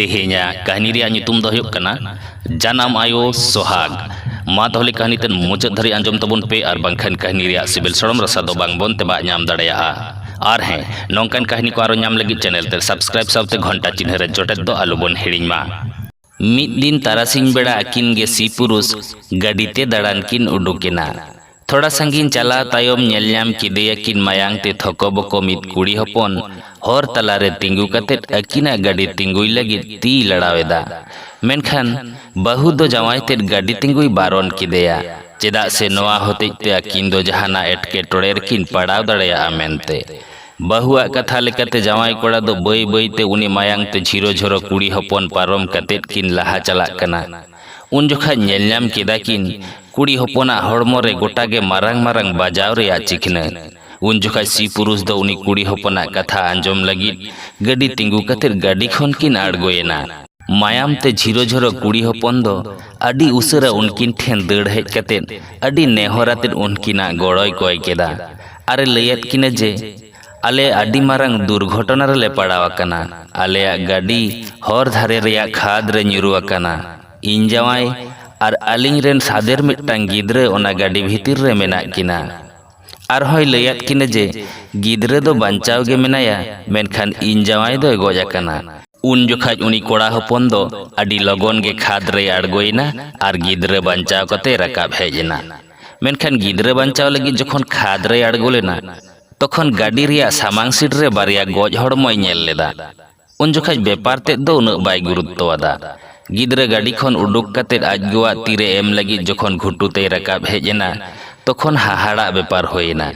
तेहेnya कहनी रिया nyutum do huyuk kana janam ayo sohag मा ताहले कहानी तेन मुचाद धारी आंजम तबन पे और बांखान कहानी रिया सिबिल सड़म रसा दो बांग बोन तेबा ᱧᱟᱢ दाड़ेयागा और हैं नौकान कहानी को आरो ᱧᱟᱢ लगी चैनल ते सब्सक्राइब सावते घंटा चिन्ह रे जोटेत दो आलुबन हिड़िñ मा मिद दिन तारासिंग बेड़ा अकिन गे सी पुरुष गाड़ीते दाड़ान किन उडुकेना थोड़ा संगीन चला तायम नेलᱧाम किदेया किन मायांग ते थको बको मिद कुड़ी हपन हर तलारे तिंगु कतेट अकिना गाड़ी तिंगुई लगी ती लड़ावेदा मेनखान बहु दो जावाई ते गाड़ी तिंगुई बारन किदेया चेदा से नोआ होते ते अकिन दो जहाना एटके टोड़ेर किन पड़ाव दड़ेया मेनते बहुआ कथा लेकाते जावाई कोड़ा दो बई बई ते उनी मायांग ते झीरो झोरो कुड़ी हपन पारम कतेट किन लहा चला कना उन जोखा नेलᱧाम केदा किन कुड़ी हपना हड़मो रे गोटागे मारांग मारांग बाजाव रे चिखना उन जोखा सी पुरुष दो उनी कुड़ी हपना कथा आंजम लगी गाड़ी तिंगु कतेर गाड़ी खन किन आड़गोयना मायाम ते झीरो झोरो कुड़ी हपन दो अडी उसरा उनकिन ठेन दड़ हेज कतेन अडी नेहराते उनकिना गड़ोय कोय केदा अरे लयत किना जे आले अडी मारांग दुर्घटना रे पड़ाव कना आले गाड़ी हर धारे रिया खाद रे ᱧᱩᱨᱩ आकना इन जावाई और आलिंग रेन सादेर मिट्टांग गिद्रे ओना गाड़ी भीतर रे मेना किना और होय लयत किना जे गिद्रे दो बांचाव गे मेनाया मेनखान इन जावाई दो गoj आकना उन जोखाज उनी कोड़ा हपन दो अडी लगन गे खाद रे आड़गोयना और गिद्रे बांचाव कते रकाब हेजना मेनखान गिद्रे बांचाव लगी जखन खाद रे आड़गोलेना तखन गाड़ी रिया सामांग सीट रे बारिया गoj हड़मोय नेल लेदा उन जोखाज बेपार ते दो उना बाय गुरुत्ववादा गिद्रे गाड़ी खन उडुक कतेर आजगोआ तीरे एम लगी जखन घुटुते रकाब हेजना तखन हाहाड़ा बेपार होयना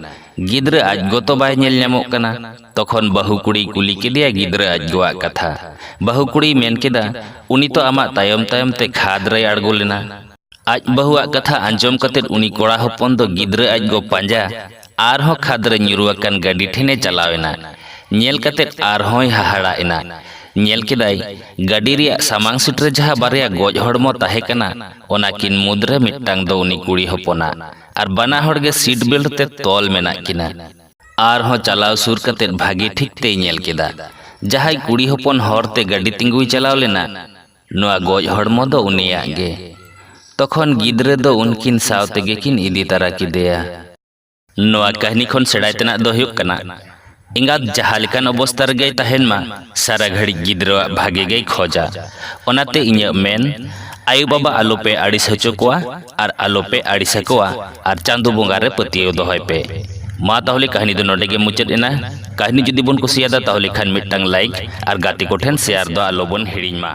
गिद्रे आजगो तो बाय नेल ᱧᱟᱢᱚᱜ कना तखन बहु कुड़ी कुली केदिया गिद्रे आजगोआ कथा बहु कुड़ी मेन केदा उनी तो आमा तायम तायम ते खाद रे आड़गो लेना आज बहुआ कथा आंजम कतेर उनी कोड़ा हपन दो गिद्रे आजगो पांजा आरहों खाद रे ᱧᱩᱨᱩ आकन गाड़ी ठेने चलावेना नेल कतेर आरहों हाहाड़ा एना नेल केदाई गाड़ी रिया सामांग सीट रे जहा बारिया गoj हड़मो ताहे कना ओना किन मुद्रे मिट्टांग दो उनी कुड़ी हपना और बना हड़ गे सीट बेल्ट ते तोल मेना किना आर हो चलाव सुर कतेर भागी ठीक ते नेल केदा जहाई कुड़ी हपन हर ते गाड़ी तिंगुई चलाव लेना नोआ गoj हड़मो दो उनिया गे तखन गिद्रे दो उनकिन साव तेगे किन इदी तारा किदेया नोआ कहानी खन सेड़ाय तेना दो हुयुक कना इंगात जहाँ लेकान अवस्था रे तहेन मा सारा घड़ी गिद्रा भागे गई खोजा ओनाते इᱧ मेन आयु बाबा आलोपे आड़िस हचो कोआ और आलोपे आड़िस कोआ और चांदो बोंगा रे पतियो दोहय पे मा ताहले कहानी दो नोडे गे मुचाद एना कहानी जुदी बन कुसियादा ताहले खान मिट्टांग लाइक और गाते को ठेन शेयर दो आलोबन हिड़िñ मा।